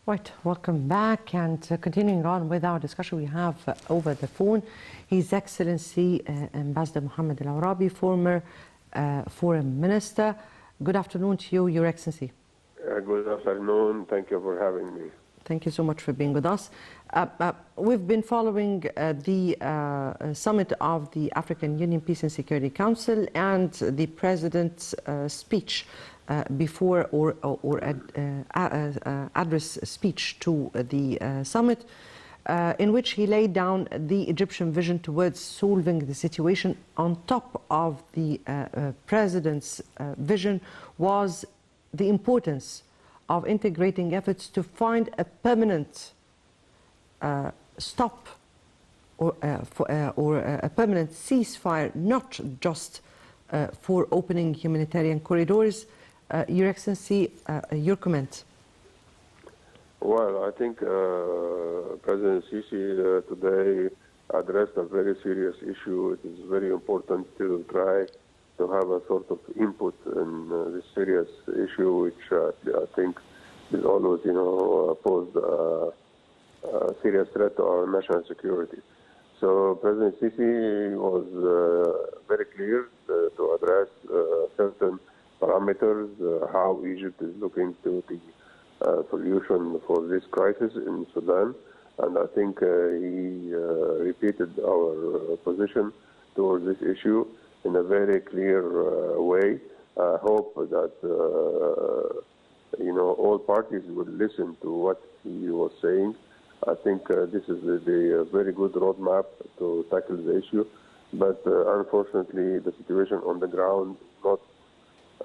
Right, welcome back, and continuing on with our discussion, we have over the phone His Excellency Ambassador Mohamad ElOrabi, former Foreign Minister. Good afternoon to you, Your Excellency. Good afternoon. Thank you for having me. Thank you so much for being with us. We've been following the summit of the African Union Peace and Security Council and the President's speech before address speech to the summit, in which he laid down the Egyptian vision towards solving the situation. On top of the President's vision was the importance of integrating efforts to find a permanent stop or a permanent ceasefire, not just for opening humanitarian corridors. Your Excellency, your comment. Well, I think President Sisi today addressed a very serious issue. It is very important to try to have a sort of input in this serious issue, which I think is always, posed a serious threat to our national security. So President Sisi was very clear to address certain parameters, how Egypt is looking to the solution for this crisis in Sudan. And I think he repeated our position towards this issue in a very clear way. I hope that all parties will listen to what he was saying. I think this is the very good roadmap to tackle the issue. But unfortunately, the situation on the ground is not,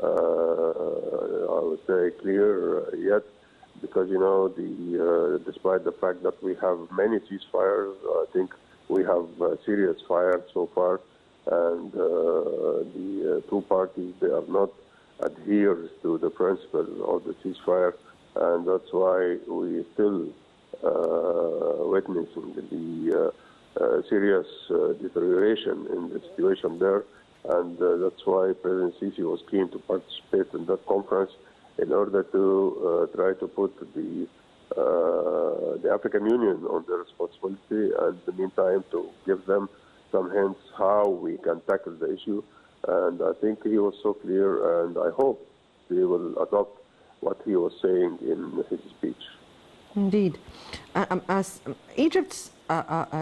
I would say, clear yet, because despite the fact that we have many ceasefires, I think we have serious fires so far. And the two parties, they are not adheres to the principles of the ceasefire, and that's why we still witnessing the serious deterioration in the situation there, and that's why President Sisi was keen to participate in that conference in order to try to put the African Union on their responsibility, and in the meantime to give them some hints how we can tackle the issue. And I think he was so clear, and I hope they will adopt what he was saying in his speech. Indeed. As Egypt's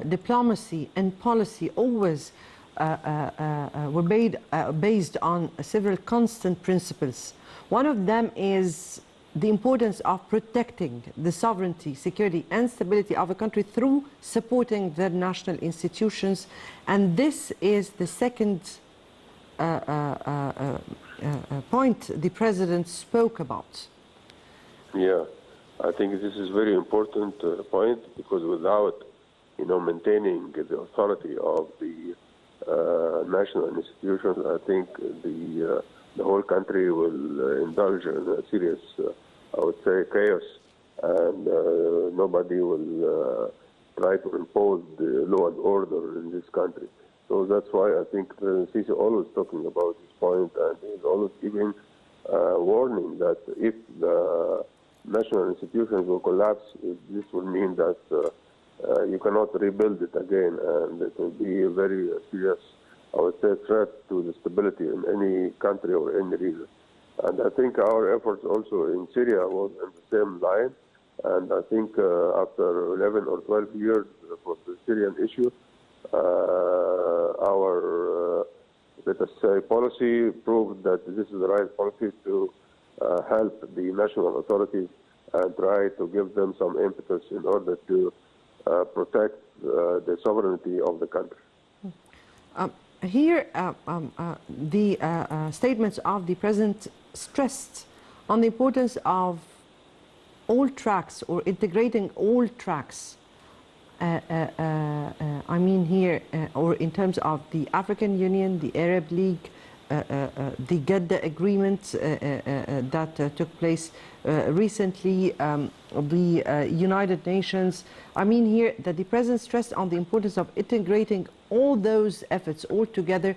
diplomacy and policy always were based on several constant principles. One of them is the importance of protecting the sovereignty, security, and stability of a country through supporting their national institutions. And this is the second point the President spoke about. Yeah, I think this is very important point, because without, maintaining the authority of the national institutions, I think the whole country will indulge in a serious, I would say, chaos, and nobody will try to impose the law and order in this country. So that's why I think President Sisi always talking about this point, and he's always giving warning that if the national institutions will collapse, this will mean that you cannot rebuild it again, and it will be a very serious, I would say, threat to the stability in any country or any region. And I think our efforts also in Syria was in the same line. And I think after 11 or 12 years for the Syrian issue, our, let us say, policy proved that this is the right policy to help the national authorities and try to give them some impetus in order to protect the sovereignty of the country. Here, the statements of the President stressed on the importance of all tracks, or integrating all tracks. I mean here, or in terms of the African Union, the Arab League, the Jeddah agreement that took place recently, the United Nations. I mean here that the President stressed on the importance of integrating all those efforts all together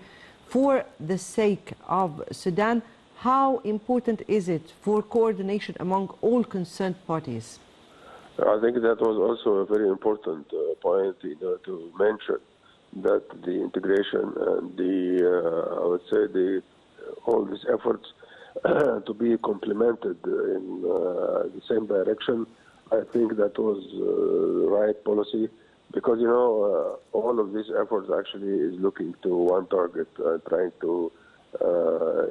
for the sake of Sudan. How important is it for coordination among all concerned parties? I think that was also a very important point, to mention that the integration and I would say all these efforts to be complemented in the same direction. I think that was the right policy because, all of these efforts actually is looking to one target, trying to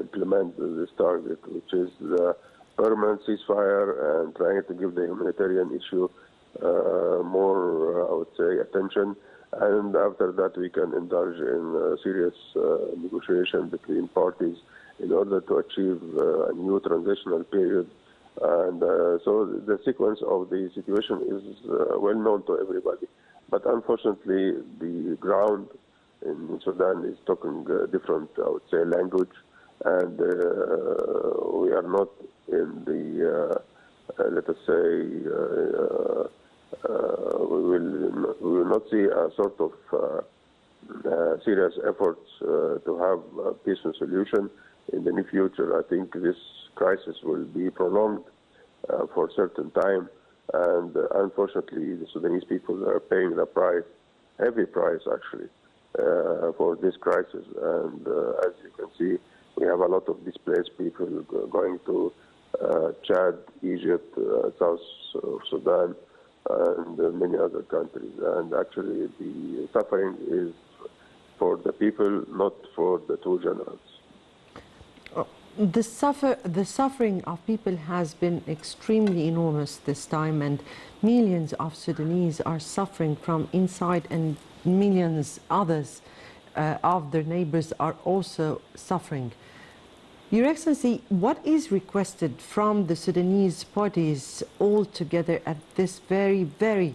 implement this target, which is the permanent ceasefire and trying to give the humanitarian issue more, I would say, attention. And after that, we can indulge in serious negotiation between parties in order to achieve a new transitional period. And so the sequence of the situation is well known to everybody. But unfortunately, the ground in Sudan is talking different, I would say, language. And we are not in the, let us say, we will not see a sort of serious efforts to have a peaceful solution in the near future. I think this crisis will be prolonged for a certain time, and unfortunately, the Sudanese people are paying the price, heavy price actually, for this crisis. And as you can see, we have a lot of displaced people going to Chad, Egypt, South Sudan, and many other countries. And actually, the suffering is for the people, not for the two generals. The suffering of people has been extremely enormous this time, and millions of Sudanese are suffering from inside, and millions others of their neighbors are also suffering. Your Excellency, what is requested from the Sudanese parties all together at this very, very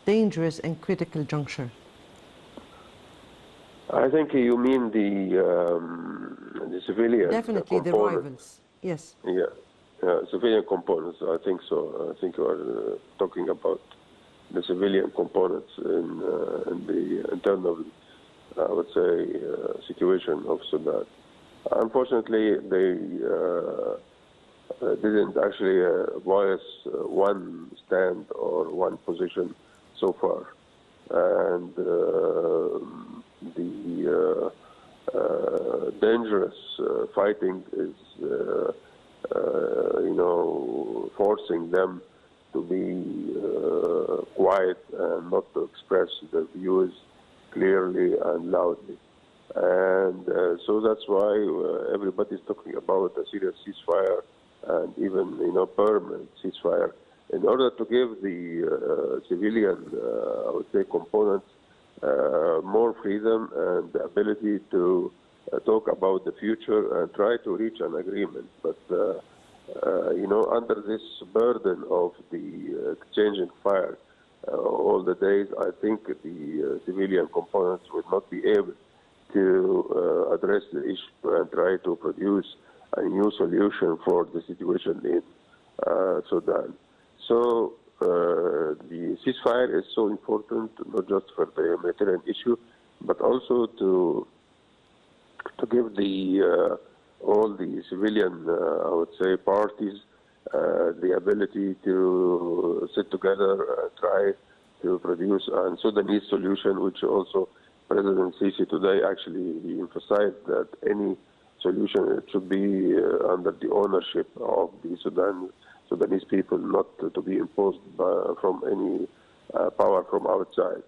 dangerous and critical juncture? I think you mean the civilian Definitely the rivals, yes. Yeah, civilian components, I think so. I think you are talking about the civilian components in the internal, I would say, situation of Sudan. Unfortunately, they didn't actually voice one stand or one position so far. And the dangerous fighting is, forcing them to be quiet and not to express their views clearly and loudly. And so that's why everybody's talking about a serious ceasefire and even, permanent ceasefire in order to give the civilian, I would say, components more freedom and the ability to talk about the future and try to reach an agreement. But, under this burden of the exchanging fire all the days, I think the civilian components will not be able to address the issue and try to produce a new solution for the situation in Sudan. So the ceasefire is so important, not just for the humanitarian issue, but also to give all the civilian, I would say, parties the ability to sit together and try to produce a Sudanese solution, which also President Sisi today actually emphasized that any solution should be under the ownership of the Sudanese people, not to be imposed from any power from outside.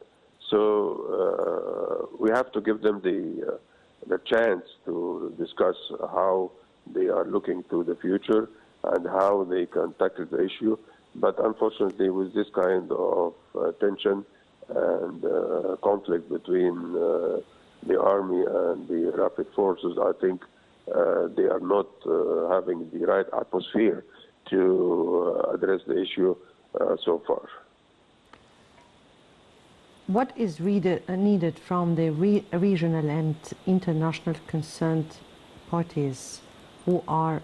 So we have to give them the chance to discuss how they are looking to the future and how they can tackle the issue. But unfortunately, with this kind of tension and conflict between the army and the rapid forces, I think they are not having the right atmosphere to address the issue so far. What is needed from the regional and international concerned parties who are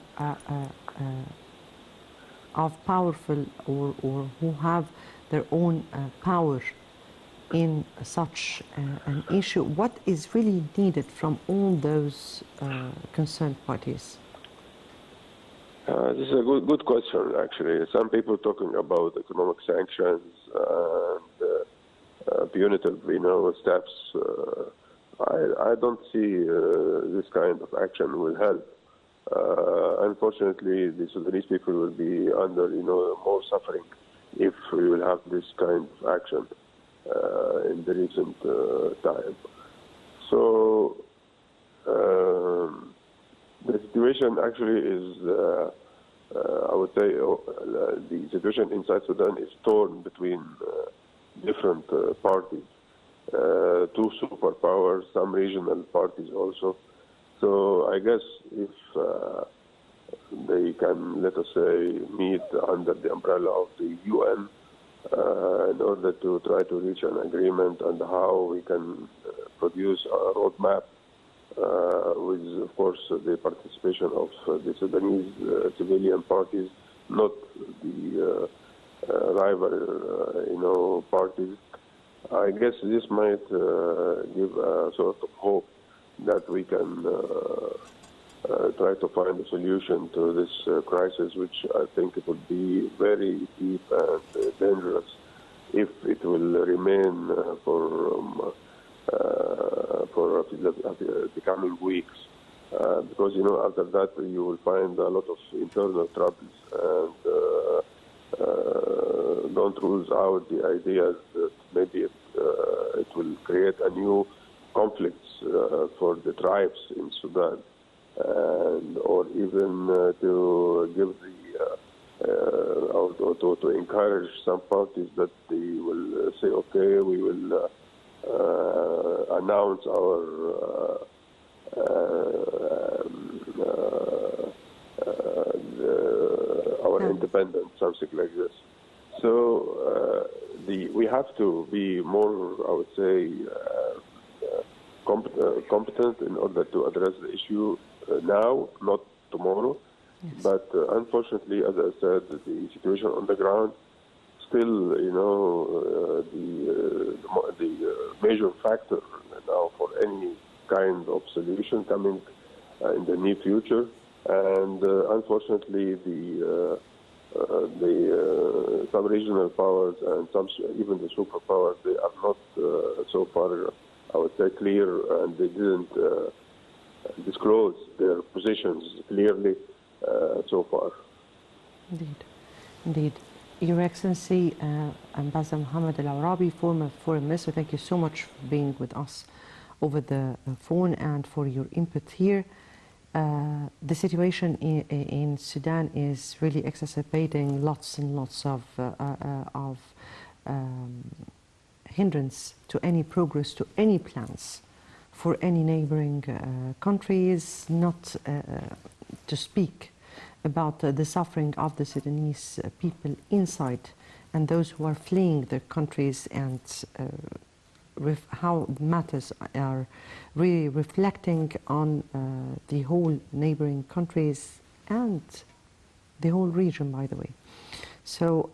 of powerful or who have their own power in such an issue? What is really needed from all those concerned parties? This is a good question, actually. Some people talking about economic sanctions and punitive, steps. I don't see this kind of action will help. Unfortunately, the Sudanese people will be under, more suffering if we will have this kind of action in the recent time. So the situation actually is, I would say, the situation inside Sudan is torn between different parties, two superpowers, some regional parties also. So I guess if they can, let us say, meet under the umbrella of the UN in order to try to reach an agreement on how we can produce a roadmap with, of course, the participation of the Sudanese civilian parties, not the rival, parties. I guess this might give a sort of hope that we can try to find a solution to this crisis, which I think it would be very deep and dangerous if it will remain for the coming weeks. Because, after that you will find a lot of internal troubles, and don't rule out the idea that maybe it will create a new conflicts for the tribes in Sudan, or even to give to encourage some parties that they will say, okay, we will announce our independence, something like this. So we have to be more, I would say, competent in order to address the issue now, not tomorrow. Yes. But unfortunately, as I said, the situation on the ground still, the major factor now for any kind of solution coming in the near future. And unfortunately, the some regional powers and even the superpowers, they are not so far, I would say, clear, and they didn't disclose their positions clearly so far. Indeed. Your Excellency, Ambassador Mohamad ElOrabi, former Foreign Minister, thank you so much for being with us over the phone and for your input here. The situation in Sudan is really exacerbating lots and lots of hindrance to any progress, to any plans for any neighboring countries, not to speak about the suffering of the Sudanese people inside and those who are fleeing their countries, and how matters are really reflecting on the whole neighboring countries and the whole region, by the way. So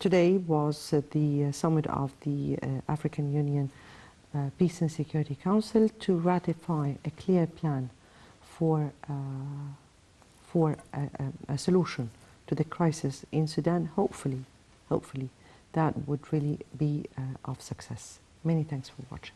today was the summit of the African Union Peace and Security Council to ratify a clear plan for a solution to the crisis in Sudan. Hopefully that would really be of success. Many thanks for watching.